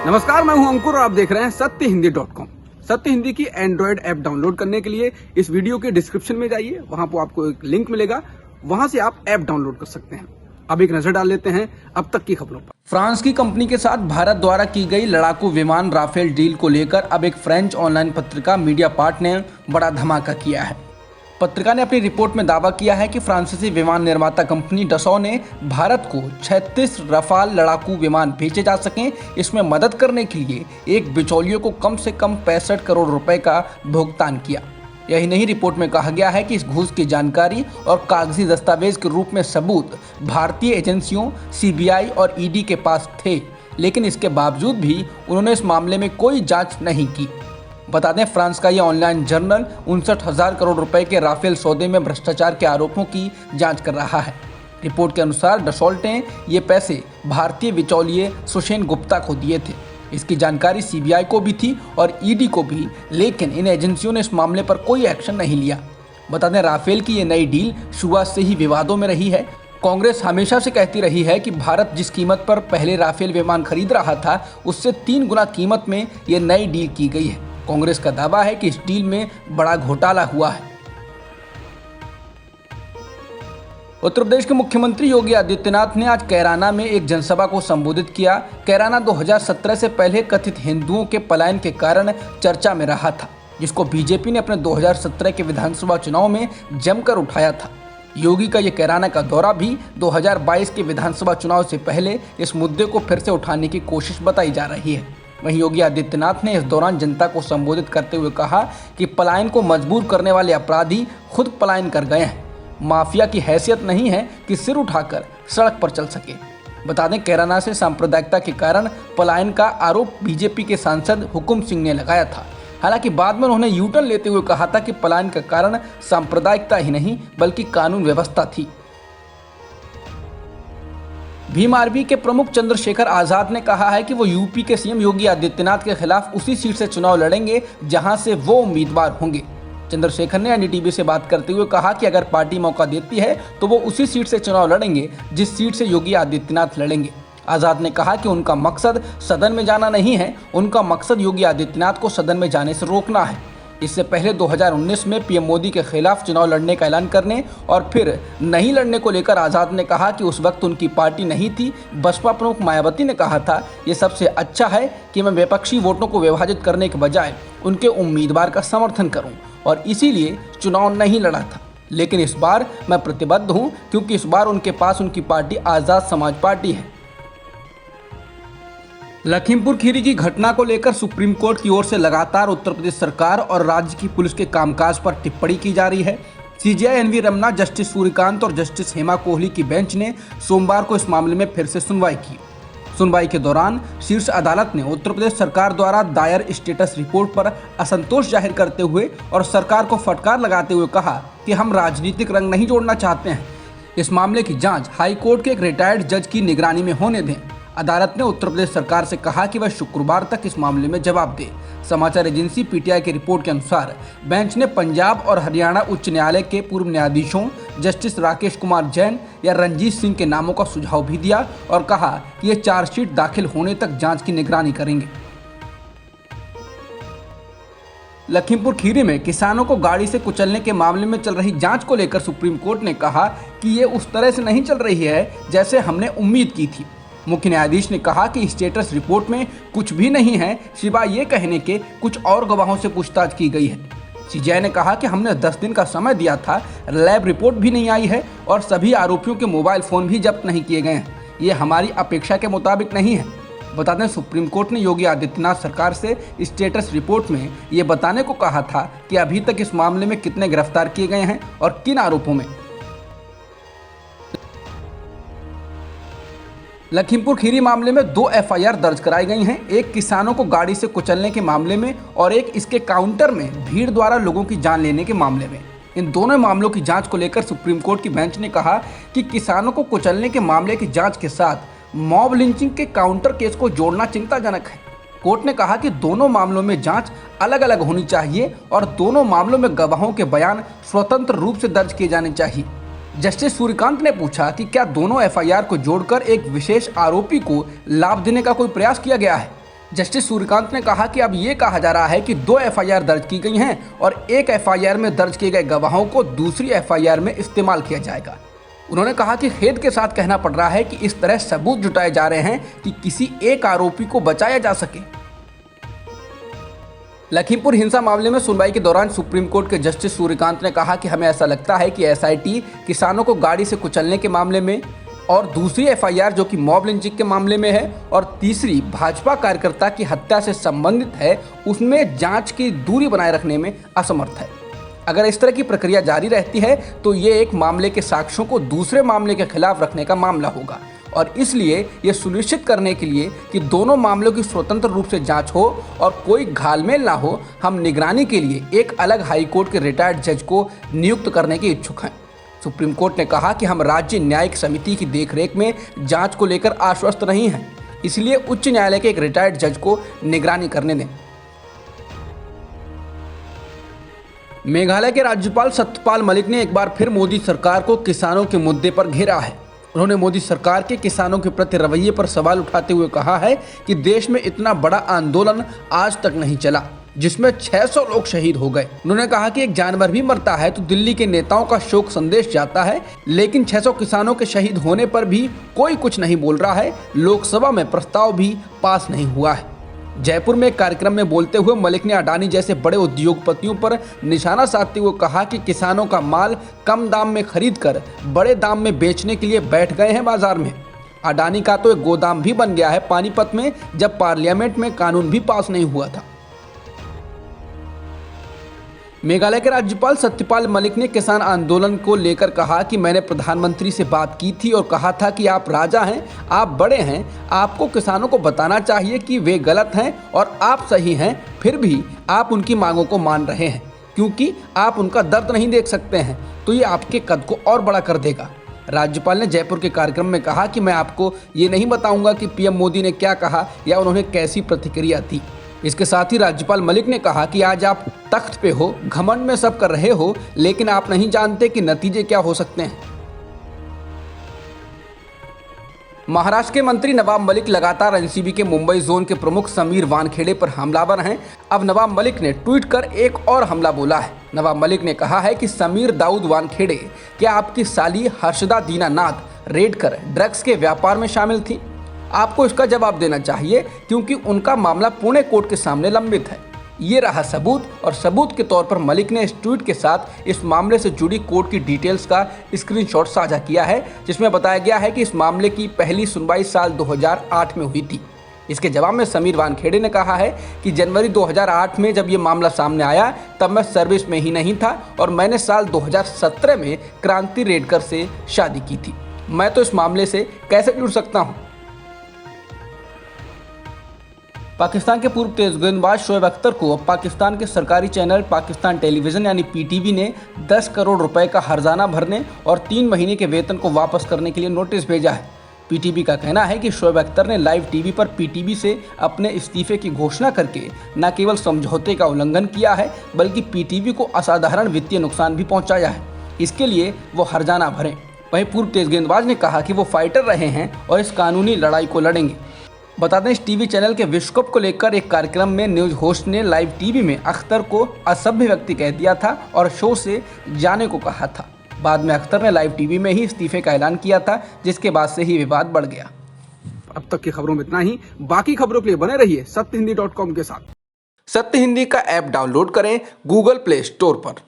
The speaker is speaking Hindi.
नमस्कार, मैं हूं अंकुर और आप देख रहे हैं सत्यहिंदी.com। सत्य हिंदी की एंड्रॉयड ऐप डाउनलोड करने के लिए इस वीडियो के डिस्क्रिप्शन में जाइए, वहां पर आपको एक लिंक मिलेगा, वहां से आप ऐप डाउनलोड कर सकते हैं। अब एक नजर डाल लेते हैं अब तक की खबरों पर। फ्रांस की कंपनी के साथ भारत द्वारा की गई लड़ाकू विमान राफेल डील को लेकर अब एक फ्रेंच ऑनलाइन पत्रिका मीडिया पार्ट ने बड़ा धमाका किया है। पत्रिका ने अपनी रिपोर्ट में दावा किया है कि फ्रांसीसी विमान निर्माता कंपनी डसॉ ने भारत को 36 रफाल लड़ाकू विमान भेजे जा सकें, इसमें मदद करने के लिए एक बिचौलियों को कम से कम 65 करोड़ रुपए का भुगतान किया। यही नहीं, रिपोर्ट में कहा गया है कि इस घूस की जानकारी और कागजी दस्तावेज के रूप में सबूत भारतीय एजेंसियों सीबीआई और ईडी के पास थे, लेकिन इसके बावजूद भी उन्होंने इस मामले में कोई जांच नहीं की। बता दें, फ्रांस का यह ऑनलाइन जर्नल 59,000 करोड़ रुपए के राफेल सौदे में भ्रष्टाचार के आरोपों की जांच कर रहा है। रिपोर्ट के अनुसार डसॉल्ट ने ये पैसे भारतीय बिचौलिए सुषेण गुप्ता को दिए थे। इसकी जानकारी सीबीआई को भी थी और ईडी को भी, लेकिन इन एजेंसियों ने इस मामले पर कोई एक्शन नहीं लिया। बता दें, राफेल की ये नई डील शुरुआत से ही विवादों में रही है। कांग्रेस हमेशा से कहती रही है कि भारत जिस कीमत पर पहले राफेल विमान खरीद रहा था, उससे 3 गुना कीमत में ये नई डील की गई है। कांग्रेस का दावा है कि इस डील में बड़ा घोटाला हुआ है। उत्तर प्रदेश के मुख्यमंत्री योगी आदित्यनाथ ने आज कैराना में एक जनसभा को संबोधित किया। कैराना 2017 से पहले कथित हिंदुओं के पलायन के कारण चर्चा में रहा था, जिसको बीजेपी ने अपने 2017 के विधानसभा चुनाव में जमकर उठाया था। योगी का ये कैराना का दौरा भी 2022 के विधानसभा चुनाव से पहले इस मुद्दे को फिर से उठाने की कोशिश बताई जा रही है। वहीं योगी आदित्यनाथ ने इस दौरान जनता को संबोधित करते हुए कहा कि पलायन को मजबूर करने वाले अपराधी खुद पलायन कर गए हैं। माफिया की हैसियत नहीं है कि सिर उठाकर सड़क पर चल सके। बता दें, कैराना से सांप्रदायिकता के कारण पलायन का आरोप बीजेपी के सांसद हुकुम सिंह ने लगाया था। हालांकि बाद में उन्होंने यूटर्न लेते हुए कहा था कि पलायन का कारण सांप्रदायिकता ही नहीं बल्कि कानून व्यवस्था थी। भीम आर्मी के प्रमुख चंद्रशेखर आजाद ने कहा है कि वो यूपी के सीएम योगी आदित्यनाथ के खिलाफ उसी सीट से चुनाव लड़ेंगे जहां से वो उम्मीदवार होंगे। चंद्रशेखर ने एनडीटीवी से बात करते हुए कहा कि अगर पार्टी मौका देती है तो वो उसी सीट से चुनाव लड़ेंगे जिस सीट से योगी आदित्यनाथ लड़ेंगे। आजाद ने कहा कि उनका मकसद सदन में जाना नहीं है, उनका मकसद योगी आदित्यनाथ को सदन में जाने से रोकना है। इससे पहले 2019 में पीएम मोदी के खिलाफ चुनाव लड़ने का ऐलान करने और फिर नहीं लड़ने को लेकर आजाद ने कहा कि उस वक्त उनकी पार्टी नहीं थी। बसपा प्रमुख मायावती ने कहा था, ये सबसे अच्छा है कि मैं विपक्षी वोटों को विभाजित करने के बजाय उनके उम्मीदवार का समर्थन करूं और इसीलिए चुनाव नहीं लड़ा था। लेकिन इस बार मैं प्रतिबद्ध हूं क्योंकि इस बार उनके पास उनकी पार्टी आज़ाद समाज पार्टी है। लखीमपुर खीरी की घटना को लेकर सुप्रीम कोर्ट की ओर से लगातार उत्तर प्रदेश सरकार और राज्य की पुलिस के कामकाज पर टिप्पणी की जा रही है। CJI NV Ramana, justice Suryakant और जस्टिस हेमा कोहली की बेंच ने सोमवार को इस मामले में फिर से सुनवाई की। सुनवाई के दौरान शीर्ष अदालत ने उत्तर प्रदेश सरकार द्वारा दायर स्टेटस रिपोर्ट पर असंतोष जाहिर करते हुए और सरकार को फटकार लगाते हुए कहा कि हम राजनीतिक रंग नहीं जोड़ना चाहते हैं। इस मामले की जाँच हाईकोर्ट के एक रिटायर्ड जज की निगरानी में होने दें। अदालत ने उत्तर प्रदेश सरकार से कहा कि वह शुक्रवार तक इस मामले में जवाब दे। समाचार एजेंसी पीटीआई की रिपोर्ट के अनुसार बेंच ने पंजाब और हरियाणा उच्च न्यायालय के पूर्व न्यायाधीशों जस्टिस राकेश कुमार जैन या रंजीत सिंह के नामों का सुझाव भी दिया और कहा कि ये चार्जशीट दाखिल होने तक जांच की निगरानी करेंगे। लखीमपुर खीरी में किसानों को गाड़ी से कुचलने के मामले में चल रही जांच को लेकर सुप्रीम कोर्ट ने कहा कि ये उस तरह से नहीं चल रही है जैसे हमने उम्मीद की थी। मुख्य न्यायाधीश ने कहा कि स्टेटस रिपोर्ट में कुछ भी नहीं है सिवाय ये कहने के कुछ और गवाहों से पूछताछ की गई है। सीजेआई ने कहा कि हमने 10 दिन का समय दिया था, लैब रिपोर्ट भी नहीं आई है और सभी आरोपियों के मोबाइल फ़ोन भी जब्त नहीं किए गए हैं। ये हमारी अपेक्षा के मुताबिक नहीं है। बता दें, सुप्रीम कोर्ट ने योगी आदित्यनाथ सरकार से स्टेटस रिपोर्ट में ये बताने को कहा था कि अभी तक इस मामले में कितने गिरफ्तार किए गए हैं और किन आरोपों में। लखीमपुर खीरी मामले में 2 एफआईआर दर्ज कराई गई हैं, एक किसानों को गाड़ी से कुचलने के मामले में और एक इसके काउंटर में भीड़ द्वारा लोगों की जान लेने के मामले में। इन दोनों मामलों की जांच को लेकर सुप्रीम कोर्ट की बेंच ने कहा कि किसानों को कुचलने के मामले की जांच के साथ मॉब लिंचिंग के काउंटर केस को जोड़ना चिंताजनक है। कोर्ट ने कहा कि दोनों मामलों में जांच अलग अलग होनी चाहिए और दोनों मामलों में गवाहों के बयान स्वतंत्र रूप से दर्ज किए जाने चाहिए। जस्टिस सूर्यकांत ने पूछा कि क्या दोनों एफआईआर को जोड़कर एक विशेष आरोपी को लाभ देने का कोई प्रयास किया गया है। जस्टिस सूर्यकांत ने कहा कि अब ये कहा जा रहा है कि 2 एफआईआर दर्ज की गई हैं और एक एफआईआर में दर्ज किए गए गवाहों को दूसरी एफआईआर में इस्तेमाल किया जाएगा। उन्होंने कहा कि खेद के साथ कहना पड़ रहा है कि इस तरह सबूत जुटाए जा रहे हैं कि किसी एक आरोपी को बचाया जा सके। लखीमपुर हिंसा मामले में सुनवाई के दौरान सुप्रीम कोर्ट के जस्टिस सूर्यकांत ने कहा कि हमें ऐसा लगता है कि एसआईटी किसानों को गाड़ी से कुचलने के मामले में और दूसरी एफआईआर जो कि मॉब लिंचिंग के मामले में है और तीसरी भाजपा कार्यकर्ता की हत्या से संबंधित है उसमें जांच की दूरी बनाए रखने में असमर्थ है। अगर इस तरह की प्रक्रिया जारी रहती है तो ये एक मामले के साक्ष्यों को दूसरे मामले के खिलाफ रखने का मामला होगा और इसलिए ये सुनिश्चित करने के लिए कि दोनों मामलों की स्वतंत्र रूप से जांच हो और कोई घालमेल ना हो, हम निगरानी के लिए एक अलग हाईकोर्ट के रिटायर्ड जज को नियुक्त करने के इच्छुक हैं। सुप्रीम कोर्ट ने कहा कि हम राज्य न्यायिक समिति की देखरेख में जांच को लेकर आश्वस्त नहीं हैं, इसलिए उच्च न्यायालय के एक रिटायर्ड जज को निगरानी करने दें। मेघालय के राज्यपाल सत्यपाल मलिक ने एक बार फिर मोदी सरकार को किसानों के मुद्दे पर घेरा है। उन्होंने मोदी सरकार के किसानों के प्रति रवैये पर सवाल उठाते हुए कहा है कि देश में इतना बड़ा आंदोलन आज तक नहीं चला जिसमें 600 लोग शहीद हो गए। उन्होंने कहा कि एक जानवर भी मरता है तो दिल्ली के नेताओं का शोक संदेश जाता है, लेकिन 600 किसानों के शहीद होने पर भी कोई कुछ नहीं बोल रहा है। लोकसभा में प्रस्ताव भी पास नहीं हुआ है। जयपुर में एक कार्यक्रम में बोलते हुए मलिक ने अडानी जैसे बड़े उद्योगपतियों पर निशाना साधते हुए कहा कि किसानों का माल कम दाम में खरीद कर बड़े दाम में बेचने के लिए बैठ गए हैं बाजार में। अडानी का तो एक गोदाम भी बन गया है पानीपत में, जब पार्लियामेंट में कानून भी पास नहीं हुआ था। मेघालय के राज्यपाल सत्यपाल मलिक ने किसान आंदोलन को लेकर कहा कि मैंने प्रधानमंत्री से बात की थी और कहा था कि आप राजा हैं, आप बड़े हैं, आपको किसानों को बताना चाहिए कि वे गलत हैं और आप सही हैं, फिर भी आप उनकी मांगों को मान रहे हैं क्योंकि आप उनका दर्द नहीं देख सकते हैं, तो ये आपके कद को और बड़ा कर देगा। राज्यपाल ने जयपुर के कार्यक्रम में कहा कि मैं आपको ये नहीं बताऊंगा कि पीएम मोदी ने क्या कहा या उन्होंने कैसी प्रतिक्रिया दी। इसके साथ ही राज्यपाल मलिक ने कहा कि आज आप तख्त पे हो, घमंड में सब कर रहे हो, लेकिन आप नहीं जानते कि नतीजे क्या हो सकते हैं। महाराष्ट्र के मंत्री नवाब मलिक लगातार एनसीबी के मुंबई जोन के प्रमुख समीर वानखेड़े पर हमलावर हैं। अब नवाब मलिक ने ट्वीट कर एक और हमला बोला है। नवाब मलिक ने कहा है कि समीर दाऊद वानखेड़े क्या आपकी साली हर्षदा दीनानाथ रेड कर ड्रग्स के व्यापार में शामिल थी? आपको इसका जवाब देना चाहिए क्योंकि उनका मामला पुणे कोर्ट के सामने लंबित है। ये रहा सबूत, और सबूत के तौर पर मलिक ने इस ट्वीट के साथ इस मामले से जुड़ी कोर्ट की डिटेल्स का स्क्रीनशॉट साझा किया है, जिसमें बताया गया है कि इस मामले की पहली सुनवाई साल 2008 में हुई थी। इसके जवाब में समीर वानखेड़े ने कहा है कि जनवरी 2008 में जब ये मामला सामने आया तब मैं सर्विस में ही नहीं था और मैंने साल 2017 में क्रांति रेडकर से शादी की थी। मैं तो इस मामले से कैसे जुड़ सकता हूँ? पाकिस्तान के पूर्व तेज गेंदबाज शोएब अख्तर को अब पाकिस्तान के सरकारी चैनल पाकिस्तान टेलीविजन यानी पीटीवी ने 10 करोड़ रुपए का हर्जाना भरने और 3 महीने के वेतन को वापस करने के लिए नोटिस भेजा है। पीटीवी का कहना है कि शोएब अख्तर ने लाइव टीवी पर पीटीवी से अपने इस्तीफे की घोषणा करके न केवल समझौते का उल्लंघन किया है बल्कि पीटीवी को असाधारण वित्तीय नुकसान भी पहुंचाया है। इसके लिए वो हर्जाना भरें। वहीं पूर्व तेज गेंदबाज ने कहा कि वो फाइटर रहे हैं और इस कानूनी लड़ाई को लड़ेंगे। बता दें, इस टीवी चैनल के विश्व कप को लेकर एक कार्यक्रम में न्यूज होस्ट ने लाइव टीवी में अख्तर को असभ्य व्यक्ति कह दिया था और शो से जाने को कहा था। बाद में अख्तर ने लाइव टीवी में ही इस्तीफे का ऐलान किया था, जिसके बाद से ही विवाद बढ़ गया। अब तक की खबरों में इतना ही। बाकी खबरों के लिए बने रहिए सत्यहिंदी.com के साथ। सत्य हिंदी का ऐप डाउनलोड करें गूगल प्ले स्टोर पर।